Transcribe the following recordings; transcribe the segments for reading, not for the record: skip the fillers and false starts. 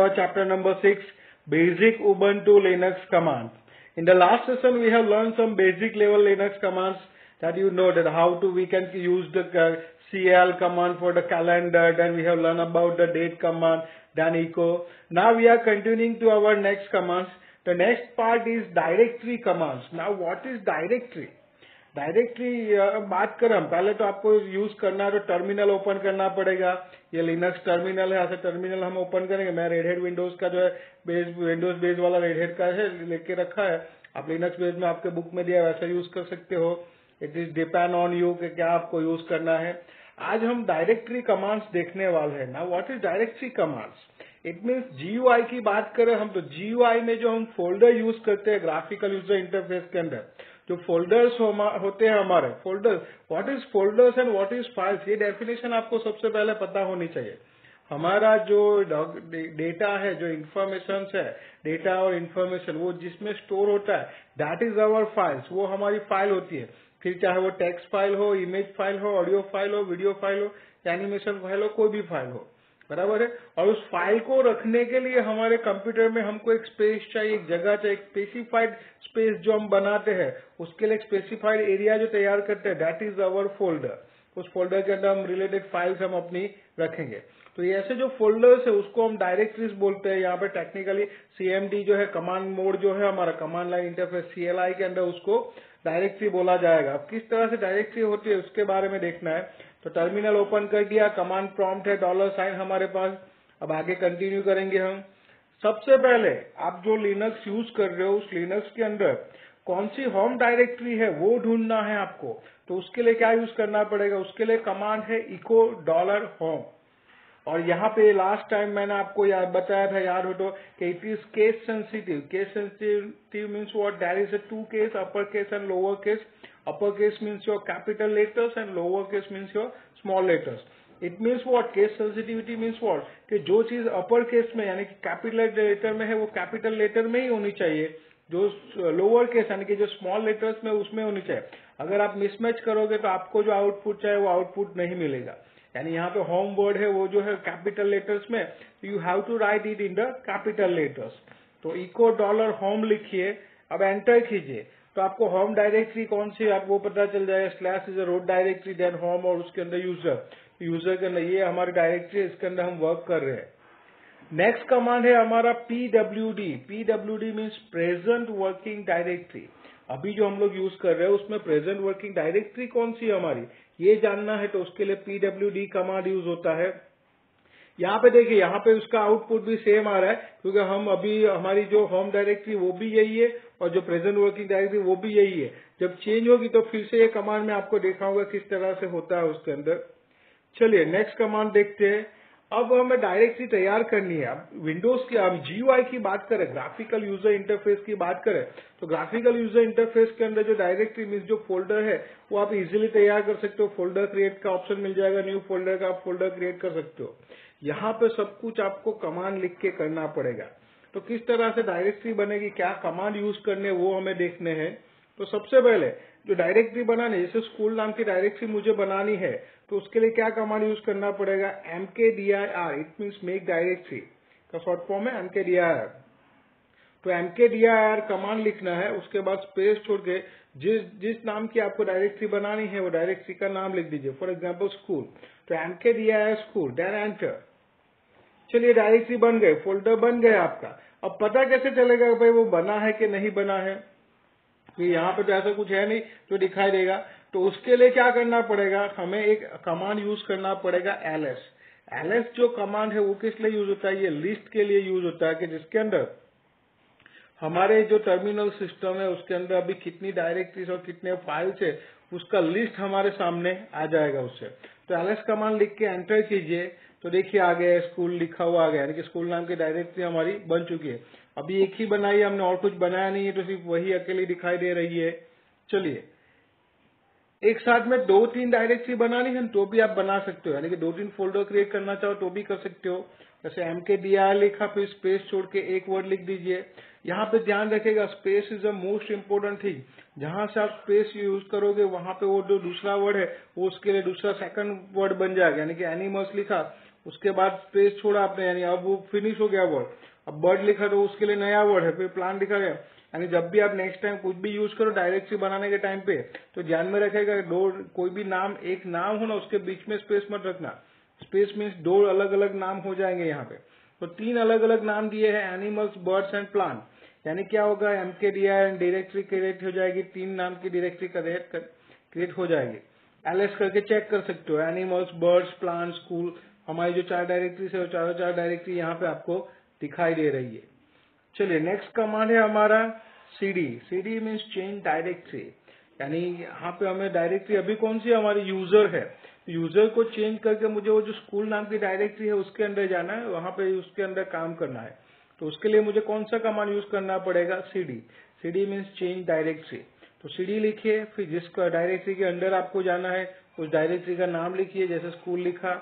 our chapter number 6, Basic Ubuntu Linux Commands. In the last session, we have learned some basic level Linux commands that you know that how to we can use the CL command for the calendar. Then we have learned about the date command, then echo. Now we are continuing to our next commands. The next part is directory commands. Now what is directory? Directory बात करें हम पहले तो आपको use करना है तो terminal open करना पड़ेगा। ये लिनक्स टर्मिनल है, ऐसा टर्मिनल हम ओपन करेंगे। मैं रेड हेड विंडोज का जो है विंडोज बेस वाला रेड हेड का है लेके रखा है। आप लिनक्स बेस में आपके बुक में दिया है वैसा यूज कर सकते हो। It is depend on you कि क्या आपको यूज करना है। आज हम डायरेक्टरी कमांड्स देखने वाले हैं। Now what is directory commands? It means GUI की बात करें हम तो जीयूआई में जो हम फोल्डर यूज करते हैं ग्राफिकल यूजर इंटरफेस के अंदर, जो फोल्डर्स होते हैं हमारे folders, what is folders and what is files, ये डेफिनेशन आपको सबसे पहले पता होनी चाहिए। हमारा जो डेटा है, जो इंफॉर्मेशन है, डेटा और इंफॉर्मेशन वो जिसमें स्टोर होता है दैट इज आवर फाइल्स, वो हमारी फाइल होती है। फिर चाहे वो टेक्स्ट फाइल हो, इमेज फाइल हो, ऑडियो फाइल हो, वीडियो फाइल हो, एनिमेशन फाइल हो, कोई भी फाइल हो, बराबर है। और उस फाइल को रखने के लिए हमारे कंप्यूटर में हमको एक स्पेस चाहिए, एक जगह चाहिए, एक स्पेसिफाइड स्पेस जो हम बनाते हैं उसके लिए एक स्पेसिफाइड एरिया जो तैयार करते हैं दैट इज अवर फोल्डर। उस फोल्डर के अंदर हम रिलेटेड फाइल्स हम अपनी रखेंगे। तो ये ऐसे जो फोल्डर्स है उसको हम डायरेक्टरीज बोलते हैं। यहाँ पे टेक्निकली सीएमडी जो है कमांड मोड जो है हमारा कमांड लाइन इंटरफेस सीएलआई के अंदर उसको डायरेक्टरी बोला जाएगा। अब किस तरह से डायरेक्टरी होती है उसके बारे में देखना है। तो टर्मिनल ओपन कर दिया, कमांड प्रॉम्प्ट है $साइन हमारे पास। अब आगे कंटिन्यू करेंगे हम। सबसे पहले आप जो लिनक्स यूज कर रहे हो उस लिनक्स के अंदर कौन सी होम डायरेक्टरी है वो ढूंढना है आपको। तो उसके लिए क्या यूज करना पड़ेगा? उसके लिए कमांड है इको $होम। और यहाँ पे लास्ट टाइम मैंने आपको याद बताया था, याद हो तो, कि it is case sensitive. Case sensitive means what? There is a two case, upper case and lower case. Upper case means your capital letters and lower case means your small letters. It means what? Case sensitivity means what? कि जो चीज upper case में यानी कि capital letter में है वो capital letter में ही होनी चाहिए, जो लोअर केस यानी कि जो स्मॉल लेटर्स में उसमें होनी चाहिए। अगर आप मिसमैच करोगे तो आपको जो आउटपुट चाहिए वो आउटपुट नहीं मिलेगा। यानी यहाँ पे होम वर्ड है वो जो है कैपिटल लेटर्स में, you have to write it in the capital letters. तो इको $होम लिखिए, अब एंटर कीजिए तो आपको होम डायरेक्टरी कौन सी आप वो पता चल जाएगा। Slash is a root directory, then home और उसके अंदर यूजर के अंदर ये हमारी डायरेक्टरी है, इसके अंदर हम वर्क कर रहे हैं। नेक्स्ट कमांड है हमारा PWD. PWD means present working directory. अभी जो हम लोग यूज कर रहे हैं उसमें प्रेजेंट वर्किंग डायरेक्टरी कौन सी है हमारी ये जानना है, तो उसके लिए पीडब्ल्यूडी कमांड यूज होता है। यहाँ पे देखिए, यहाँ पे उसका आउटपुट भी सेम आ रहा है क्योंकि हम अभी हमारी जो होम डायरेक्टरी वो भी यही है और जो प्रेजेंट वर्किंग डायरेक्टरी वो भी यही है। जब चेंज होगी तो फिर से ये कमांड में आपको दिखाऊंगा किस तरह से होता है उसके अंदर। चलिए नेक्स्ट कमांड देखते हैं। अब हमें डायरेक्टरी तैयार करनी है। अब विंडोज की, अब जीयूआई की बात करें, ग्राफिकल यूजर इंटरफेस की बात करें, तो ग्राफिकल यूजर इंटरफेस के अंदर जो डायरेक्टरी मीन्स जो फोल्डर है वो आप इजीली तैयार कर सकते हो। फोल्डर क्रिएट का ऑप्शन मिल जाएगा, न्यू फोल्डर का आप फोल्डर क्रिएट कर सकते हो। यहाँ पे सब कुछ आपको कमांड लिख के करना पड़ेगा। तो किस तरह से डायरेक्टरी बनेगी, क्या कमांड यूज करने वो हमें देखने हैं। तो सबसे पहले जो डायरेक्टरी बनाने, जैसे स्कूल नाम की डायरेक्टरी मुझे बनानी है तो उसके लिए क्या कमांड यूज करना पड़ेगा? mkdir, it means make directory का शॉर्ट फॉर्म है mkdir। तो mkdir कमांड लिखना है, उसके बाद स्पेस छोड़ के जिस नाम की आपको डायरेक्टरी बनानी है वो डायरेक्टरी का नाम लिख दीजिए। फॉर एग्जाम्पल स्कूल, तो mkdir स्कूल, देन एंटर। चलिए डायरेक्टरी बन गए, फोल्डर बन गया आपका। अब पता कैसे चलेगा भाई वो बना है कि नहीं बना है? तो यहाँ पे तो ऐसा कुछ है नहीं जो दिखाई देगा। तो उसके लिए क्या करना पड़ेगा? हमें एक कमांड यूज करना पड़ेगा ls। ls जो कमांड है वो किस लिए यूज होता है? ये लिस्ट के लिए यूज होता है कि जिसके अंदर हमारे जो टर्मिनल सिस्टम है उसके अंदर अभी कितनी डायरेक्टरीज और कितने फाइल्स है उसका लिस्ट हमारे सामने आ जाएगा उससे। तो ls कमांड लिख के एंटर कीजिए तो देखिए आ गया, स्कूल लिखा हुआ आ गया, यानी कि स्कूल नाम की डायरेक्टरी हमारी बन चुकी है। अभी एक ही बनाई है हमने और कुछ बनाया नहीं है, तो सिर्फ वही अकेली दिखाई दे रही है। चलिए एक साथ में 2-3 डायरेक्टरी बनानी है तो भी आप बना सकते हो, यानी कि 2-3 फोल्डर क्रिएट करना चाहो तो भी कर सकते हो। जैसे mkdir लिखा, फिर स्पेस छोड़ के एक वर्ड लिख दीजिए। यहाँ पे ध्यान रखेगा space is a most important thing. जहां से आप स्पेस यूज करोगे वहां पे वो जो दूसरा वर्ड है वो उसके लिए दूसरा सेकंड वर्ड बन जाएगा। यानी कि एनिमल्स लिखा, उसके बाद स्पेस छोड़ा आपने, यानी अब वो फिनिश हो गया वर्ड। अब बर्ड लिखा तो उसके लिए नया वर्ड है, फिर प्लांट लिखा गया। यानी जब भी आप नेक्स्ट टाइम कुछ भी यूज करो डायरेक्टरी बनाने के टाइम पे, तो ध्यान में रखेगा दो, कोई भी नाम, एक नाम हो ना उसके बीच में स्पेस मत रखना। स्पेस मीन्स दो अलग अलग नाम हो जाएंगे यहाँ पे। तो 3 अलग अलग नाम दिए हैं, एनिमल्स, बर्ड्स एंड प्लांट। यानी क्या होगा, MKDIR डायरेक्टरी क्रिएट हो जाएगी, 3 नाम की डायरेक्टरी क्रिएट हो जाएगी। एलएस करके चेक कर सकते हो, एनिमल्स, बर्ड्स, प्लांट, स्कूल, हमारी जो 4 डायरेक्टरी है वो चारों 4 डायरेक्टरी यहाँ पे आपको दिखाई दे रही है। चलिए नेक्स्ट कमांड है हमारा CD। CD means change directory. यानी यहाँ पे हमें डायरेक्टरी अभी कौन सी हमारी यूजर है, यूजर को चेंज करके मुझे वो जो स्कूल नाम की डायरेक्टरी है उसके अंदर जाना है, वहां पे उसके अंदर काम करना है। तो उसके लिए मुझे कौन सा कमांड यूज करना पड़ेगा, CD। CD means change directory. तो CD लिखिए, फिर जिस डायरेक्टरी के अंदर आपको जाना है उस डायरेक्टरी का नाम लिखिए, जैसे स्कूल लिखा।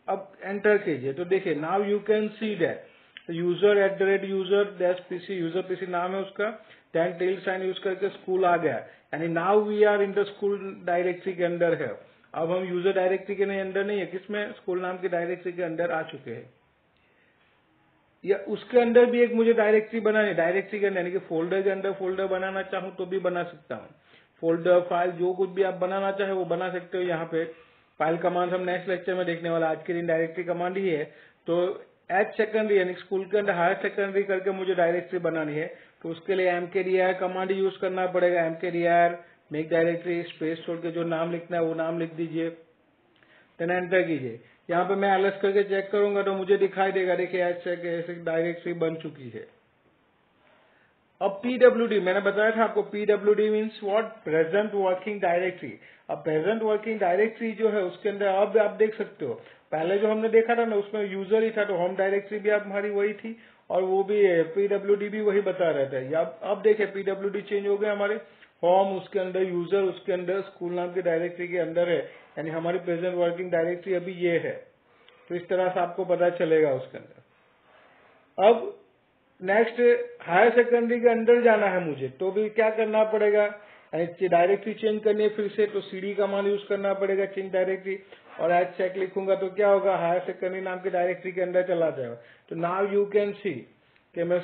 अब एंटर कीजिए तो देखिए now you can see that user@user-pc, user PC नाम है उसका, दैन टेल साइन यूज करके स्कूल आ गया। यानी now we are in the school directory के अंदर है। अब हम यूजर डायरेक्टरी के अंदर नहीं है, किसमें, स्कूल नाम की डायरेक्टरी के अंदर आ चुके हैं। या उसके अंदर भी एक मुझे डायरेक्टरी बनानी, डायरेक्टरी के अंदर यानी कि फोल्डर के अंदर फोल्डर बनाना चाहूँ तो भी बना सकता हूँ। फोल्डर, फाइल, जो कुछ भी आप बनाना चाहे वो बना सकते हो। यहाँ पे फाइल कमांड हम नेक्स्ट लेक्चर में देखने वाला, आज के दिन डायरेक्टरी कमांड ही है। तो एच सेकेंडरी यानी स्कूल के अंदर हायर सेकेंडरी करके मुझे डायरेक्टरी बनानी है, तो उसके लिए MKDIR कमांड यूज करना पड़ेगा। MKDIR मेक डायरेक्टरी, स्पेस छोड़ के जो नाम लिखना है वो नाम लिख दीजिए, देन एंटर कीजिए। यहाँ पे मैं एलएस करके चेक करूंगा तो मुझे दिखाई देगा, देखिए ऐसे डायरेक्टरी बन चुकी है। अब PWD मैंने बताया था आपको, PWD means what, present working directory. अब प्रेजेंट वर्किंग डायरेक्टरी जो है उसके अंदर अब आप देख सकते हो, पहले जो हमने देखा था ना उसमें यूजर ही था, तो होम डायरेक्टरी भी आप हमारी वही थी और वो भी PWD भी वही बता रहे थे। अब देखिए PWD चेंज हो गया, हमारे होम उसके अंदर यूजर, उसके अंदर स्कूल नाम की डायरेक्टरी के अंदर है, यानी हमारी प्रेजेंट वर्किंग डायरेक्टरी अभी ये है। तो इस तरह से आपको पता चलेगा उसके अंदर। अब नेक्स्ट हायर सेकेंडरी के अंदर जाना है मुझे, तो भी क्या करना पड़ेगा, डायरेक्टरी चेंज करनी है फिर से, तो CD कमांड यूज करना पड़ेगा, चेंज डायरेक्टरी। और एच चेक लिखूंगा तो क्या होगा, हायर सेकेंडरी नाम की डायरेक्टरी के अंदर चला जाएगा। तो नाउ यू कैन सी कि मैं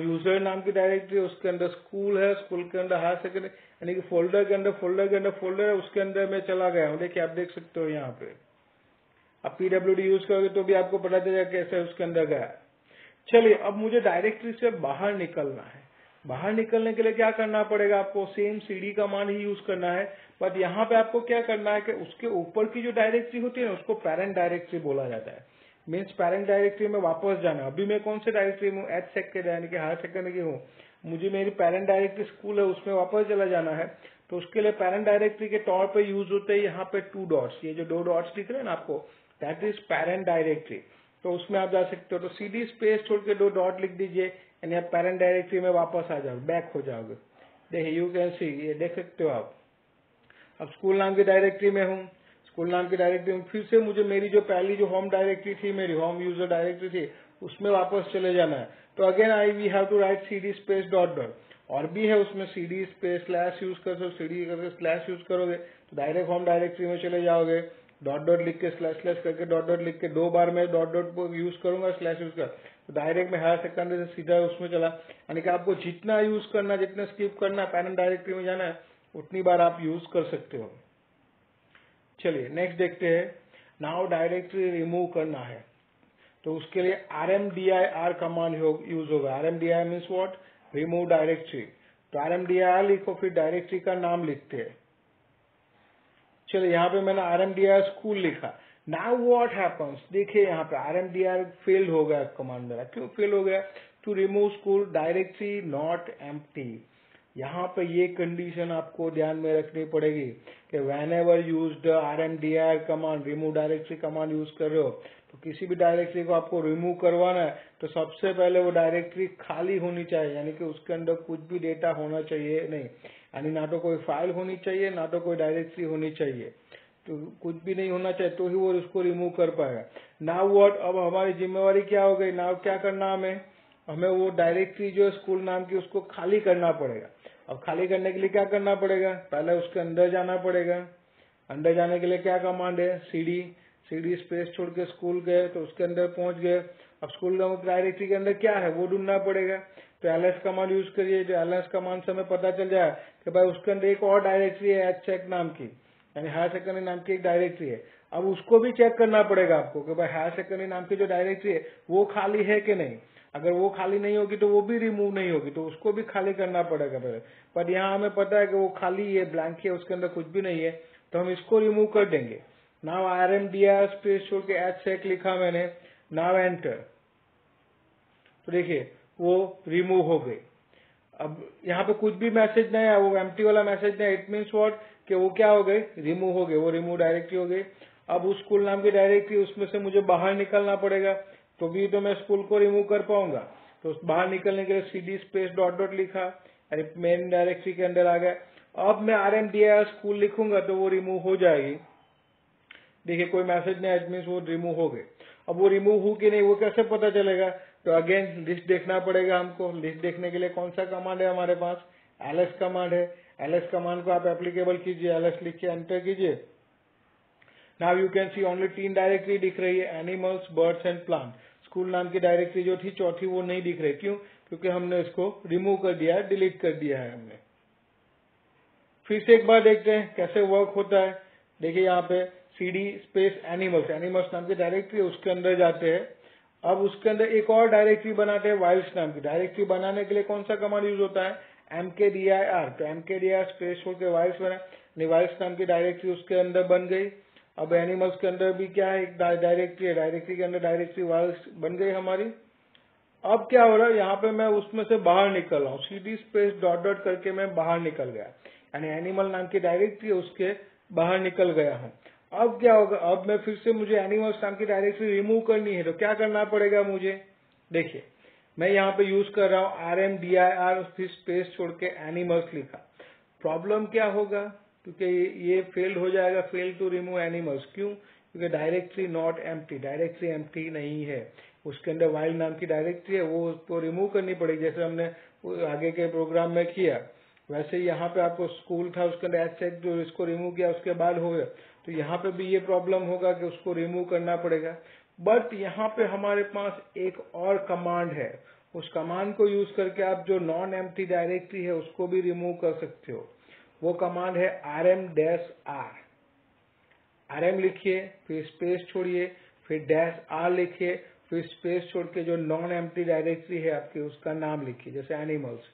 यूजर नाम की डायरेक्टरी, उसके अंदर स्कूल है, स्कूल के अंदर हायर सेकेंडरी, यानी कि फोल्डर के अंदर फोल्डर है, उसके अंदर मैं चला गया हूँ। देखिए आप देख सकते हो यहाँ पे। अब PWD यूज करोगे तो भी आपको पता चलेगा कैसे उसके अंदर गया। चलिए अब मुझे डायरेक्टरी से बाहर निकलना है। बाहर निकलने के लिए क्या करना पड़ेगा, आपको सेम CD कमांड ही यूज करना है, बट यहाँ पे आपको क्या करना है कि उसके ऊपर की जो डायरेक्टरी होती है ना उसको पेरेंट डायरेक्टरी बोला जाता है। मीन्स पेरेंट डायरेक्टरी में वापस जाना। अभी मैं कौन से डायरेक्टरी में हूँ, एच सेक यानी कि हायर सेकेंडरी की हूँ, मुझे मेरी पेरेंट डायरेक्टरी स्कूल है उसमें वापस चला जाना है। तो उसके लिए पेरेंट डायरेक्टरी के तौर पर यूज होते हैं यहाँ पे 2 डॉट्स, ये जो 2 डॉट्स दिख रहे हैं ना आपको, दैट इज पेरेंट डायरेक्टरी। तो उसमें आप जा सकते हो, तो CD स्पेस छोड़ के 2 डॉट लिख दीजिए, यानी आप पेरेंट डायरेक्टरी में वापस आ जाओगे, बैक हो जाओगे। देखिए यू कैन सी, ये देख सकते हो आप। अब स्कूल नाम की डायरेक्टरी में हूँ, स्कूल नाम की डायरेक्टरी में फिर से मुझे मेरी जो पहली जो होम डायरेक्टरी थी, मेरी होम यूजर डायरेक्टरी थी, उसमें वापस चले जाना है। तो again we have to write CD space dot dot. और भी है उसमें CD स्पेस स्लैश यूज कर सकते, CD करके स्लैश यूज करोगे तो डायरेक्ट होम डायरेक्टरी में चले जाओगे। डॉट डॉट लिख के स्लैश स्लैश करके डॉट डॉट लिख के 2 बार मैं डॉट डॉट यूज करूंगा, स्लैश यूज कर, तो डायरेक्ट में हायर सेकेंडरी से सीधा उसमें चला। यानी कि आपको जितना यूज करना, जितना स्किप करना, पेरेंट डायरेक्टरी में जाना है उतनी बार आप यूज कर सकते हो। चलिए नेक्स्ट देखते हैं। नाउ डायरेक्टरी रिमूव करना है तो उसके लिए RMDIR कमांड यूज होगा। RMDIR means what, remove directory. तो RMDIR लिखो, फिर डायरेक्टरी का नाम लिखते हैं। चलिए यहाँ पे मैंने RMDIR स्कूल लिखा। नाउ व्हाट हैपन्स, देखिए यहाँ पे RMDIR फेल्ड हो गया कमांड मेरा। क्यों फेल हो गया, to remove school directory not empty. यहाँ पे ये कंडीशन आपको ध्यान में रखनी पड़ेगी कि when ever use the RMDIR command, remove directory command use कर रहे हो, तो किसी भी डायरेक्टरी को आपको रिमूव करवाना है तो सबसे पहले वो डायरेक्टरी खाली होनी चाहिए, यानी कि उसके अंदर कुछ भी डेटा होना चाहिए नहीं, यानी ना तो कोई फाइल होनी चाहिए, ना तो कोई डायरेक्टरी होनी चाहिए, तो कुछ भी नहीं होना चाहिए तो ही वो उसको रिमूव कर पाएगा। नाउ व्हाट, अब हमारी जिम्मेवारी क्या हो गई, नाउ क्या करना हमें वो डायरेक्टरी जो है स्कूल नाम की उसको खाली करना पड़ेगा। अब खाली करने के लिए क्या करना पड़ेगा, पहले उसके अंदर जाना पड़ेगा। अंदर जाने के लिए क्या कमांड है, CD स्पेस छोड़ के स्कूल गए तो उसके अंदर पहुंच गए। अब स्कूल डायरेक्टरी के अंदर क्या है वो ढूंढना पड़ेगा, तो ls कमांड यूज करिए। जो ls कमांड से हमें पता चल जाए कि भाई उसके अंदर एक और डायरेक्टरी है HCheck नाम की, यानी हायर सेकेंडरी नाम की एक डायरेक्टरी है। अब उसको भी चेक करना पड़ेगा आपको कि भाई हायर सेकेंडरी नाम की जो डायरेक्टरी है वो खाली है कि नहीं। अगर वो खाली नहीं होगी तो वो भी रिमूव नहीं होगी, तो उसको भी खाली करना पड़ेगा पहले। पर यहाँ हमें पता है कि वो खाली है, ब्लैंक है, उसके अंदर कुछ भी नहीं है, तो हम इसको रिमूव कर देंगे। नाउ RMDIR स्पेस छोड़ के HCheck लिखा मैंने, नाउ एंटर, तो देखिए वो रिमूव हो गई। अब यहाँ पे कुछ भी मैसेज नहीं है, वो एम्प्टी वाला मैसेज नहीं। इट मीन्स व्हाट कि वो क्या हो गए, रिमूव हो गए, वो रिमूव डायरेक्टरी हो गई। अब उस स्कूल नाम की डायरेक्टरी उसमें से मुझे बाहर निकलना पड़ेगा, तो भी तो मैं स्कूल को रिमूव कर पाऊंगा। तो बाहर निकलने के लिए CD स्पेस डॉट डॉट लिखा, अरे मेन डायरेक्टरी के अंदर आ गया। अब मैं RMDIR स्कूल लिखूंगा तो वो रिमूव हो जाएगी। देखिए कोई मैसेज नहीं, इट मीन्स वो रिमूव हो गए। अब वो रिमूव हो कि नहीं वो कैसे पता चलेगा, तो अगेन लिस्ट देखना पड़ेगा हमको। लिस्ट देखने के लिए कौन सा कमांड है हमारे पास, ls कमांड है। ls कमांड को आप एप्लीकेबल कीजिए, ls लिख के एंटर कीजिए। Now you can C only 3 directory दिख रही है, animals, birds and plant. School नाम की डायरेक्टरी जो थी चौथी वो नहीं दिख रही, क्यों, क्योंकि हमने इसको रिमूव कर दिया है, डिलीट कर दिया है हमने। फिर से एक बार देखते हैं कैसे वर्क होता है। देखिए यहाँ पे CD स्पेस एनिमल्स, एनिमल्स नाम की डायरेक्टरी उसके अंदर जाते हैं। अब उसके अंदर एक और डायरेक्टरी बनाते हैं वाइल्ड्स नाम की। डायरेक्टरी बनाने के लिए कौन सा कमांड यूज होता है, MKDIR। तो MKDIR स्पेस छोड़ के वाइल्ड्स बना, वाइल्ड्स नाम की डायरेक्टरी उसके अंदर बन गई। अब एनिमल्स के अंदर भी क्या है, एक डायरेक्टरी है, डायरेक्टरी के अंदर डायरेक्टरी वाइल्ड्स बन गई हमारी। अब क्या हो रहा है, यहाँ पे मैं उसमें से बाहर निकल रहा हूँ, CD स्पेस डॉट डॉट करके मैं बाहर निकल गया, यानी एनिमल नाम की डायरेक्टरी उसके बाहर निकल गया हूँ। अब क्या होगा, अब मैं फिर से मुझे एनिमल्स नाम की डायरेक्टरी रिमूव करनी है, तो क्या करना पड़ेगा मुझे। देखिए मैं यहाँ पे यूज कर रहा हूँ RMDIR फिर स्पेस छोड़ के एनिमल्स लिखा। प्रॉब्लम क्या होगा, क्योंकि ये फेल्ड हो जाएगा, फेल टू रिमूव एनिमल्स। क्यों, क्योंकि directory not empty, directory empty नहीं है, उसके अंदर वाइल्ड नाम की डायरेक्टरी है, वो उसको रिमूव करनी पड़ेगी, जैसे हमने आगे के प्रोग्राम में किया। वैसे यहाँ पे आपको स्कूल था उसके अंदर HCheck जो इसको रिमूव किया उसके बाद हो गया, तो यहाँ पे भी ये प्रॉब्लम होगा कि उसको रिमूव करना पड़ेगा। बट यहाँ पे हमारे पास एक और कमांड है, उस कमांड को यूज करके आप जो नॉन एम्प्टी डायरेक्टरी है उसको भी रिमूव कर सकते हो। वो कमांड है RM-R। RM लिखिए, फिर स्पेस छोड़िए, फिर -R लिखिए, फिर स्पेस छोड़ के जो नॉन एम्प्टी डायरेक्टरी है आपकी उसका नाम लिखिए, जैसे एनिमल्स।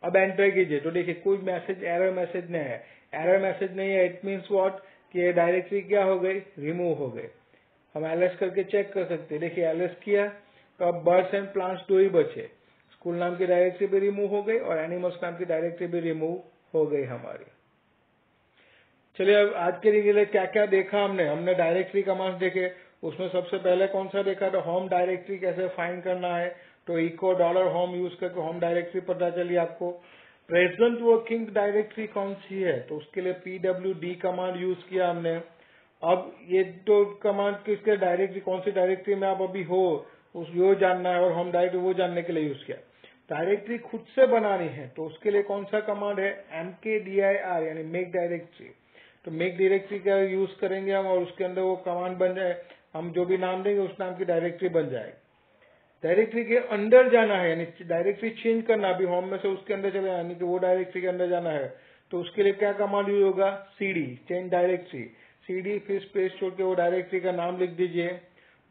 अब एंटर कीजिए, तो देखिए कोई मैसेज, एरर मैसेज नहीं है। एरर मैसेज नहीं है, इट मीन्स व्हाट कि ये डायरेक्टरी क्या हो गई, रिमूव हो गई। हम ls करके चेक कर सकते हैं। देखिए ls किया तो अब बर्ड्स एंड प्लांट्स दो ही बचे, स्कूल नाम की डायरेक्टरी भी रिमूव हो गई और एनिमल्स नाम की डायरेक्टरी भी रिमूव हो गई हमारी। चलिए अब आज के लिए क्या क्या देखा हमने डायरेक्टरी कमांड्स देखे। उसमें सबसे पहले कौन सा देखा, तो होम डायरेक्टरी कैसे फाइंड करना है, तो इको $home यूज करके होम डायरेक्टरी पता चली आपको। प्रेजेंट वर्किंग डायरेक्टरी कौन सी है, तो उसके लिए PWD कमांड यूज किया हमने। अब ये तो कमांड किसके डायरेक्टरी, कौन सी डायरेक्टरी में आप अभी हो उस वो जानना है, और होम डायरेक्टरी वो जानने के लिए यूज किया। डायरेक्टरी खुद से बनानी है तो उसके लिए कौन सा कमांड है, MKDIR यानी मेक डायरेक्टरी। तो मेक डायरेक्टरी का यूज करेंगे हम और उसके अंदर वो कमांड बन जाए, हम जो भी नाम देंगे उस नाम की डायरेक्टरी बन जाएगी। डायरेक्टरी के अंदर जाना है, यानी डायरेक्टरी चेंज करना, अभी होम में से उसके अंदर चले यानी कि वो डायरेक्टरी के अंदर जाना है, तो उसके लिए क्या कमांड यूज होगा, CD चेंज डायरेक्टरी। CD फिर स्पेस छोड़ के वो डायरेक्टरी का नाम लिख दीजिए।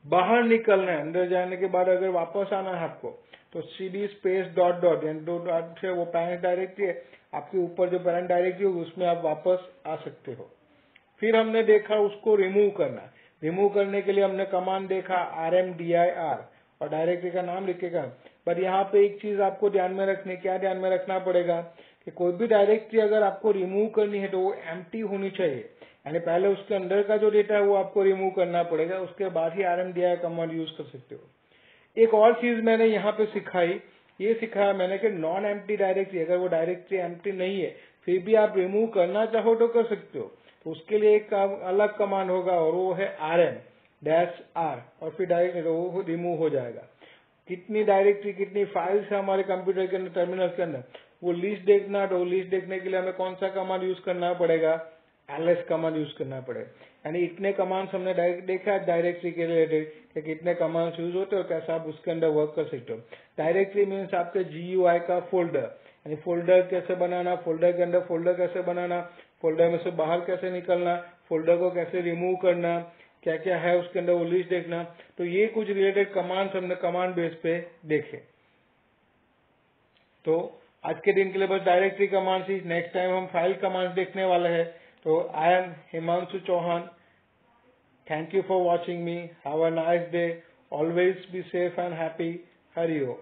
बाहर निकलना है, अंदर जाने के बाद अगर वापस आना है आपको तो CD स्पेस डॉट डॉट, यानी दो डॉट से वो पेरेंट डायरेक्टरी है, आपके ऊपर जो पेरेंट डायरेक्टरी होगी उसमें आप वापस आ सकते हो। फिर हमने देखा उसको रिमूव करना। रिमूव करने के लिए हमने कमांड देखा RMDIR और डायरेक्टरी का नाम लिखेगा। पर यहाँ पे एक चीज आपको ध्यान में रखनी, क्या ध्यान में रखना पड़ेगा कि कोई भी डायरेक्टरी अगर आपको रिमूव करनी है तो वो एम्प्टी होनी चाहिए, यानी पहले उसके अंदर का जो डेटा है वो आपको रिमूव करना पड़ेगा, उसके बाद ही RMDIR कमांड यूज कर सकते हो। एक और चीज मैंने यहाँ पे सिखाई, ये सिखाया मैंने कि नॉन एम्प्टी डायरेक्टरी, अगर वो डायरेक्टरी एम्प्टी नहीं है फिर भी आप रिमूव करना चाहो तो कर सकते हो, तो उसके लिए एक अलग कमांड होगा और वो है RM-R, और फिर डायरेक्ट वो रिमूव हो जाएगा। कितनी डायरेक्टरी, कितनी फाइल्स है हमारे कंप्यूटर के अंदर, टर्मिनल के अंदर, वो लिस्ट देखना, तो लिस्ट देखने के लिए हमें कौन सा कमांड यूज करना पड़ेगा, ls कमांड यूज करना पड़े। यानी इतने कमांड्स हमने देखा डायरेक्टरी के रिलेटेड कि कितने कमांड्स यूज होते हैं और कैसे आप उसके अंदर वर्क कर सकते हो। डायरेक्टरी मीन्स आपके GUI का फोल्डर, यानी फोल्डर कैसे बनाना, फोल्डर के अंदर फोल्डर कैसे बनाना, फोल्डर में से बाहर कैसे निकलना, फोल्डर को कैसे रिमूव करना, क्या क्या है उसके अंदर वो लिस्ट देखना। तो ये कुछ रिलेटेड कमांड्स हमने कमांड बेस पे देखे। तो आज के दिन के लिए बस डायरेक्टरी कमांड्स ही। नेक्स्ट टाइम हम फाइल कमांड्स देखने वाले हैं। तो I am Himanshu Chauhan. Thank you for watching me. Have a nice day. Always be safe and happy. Hari Om.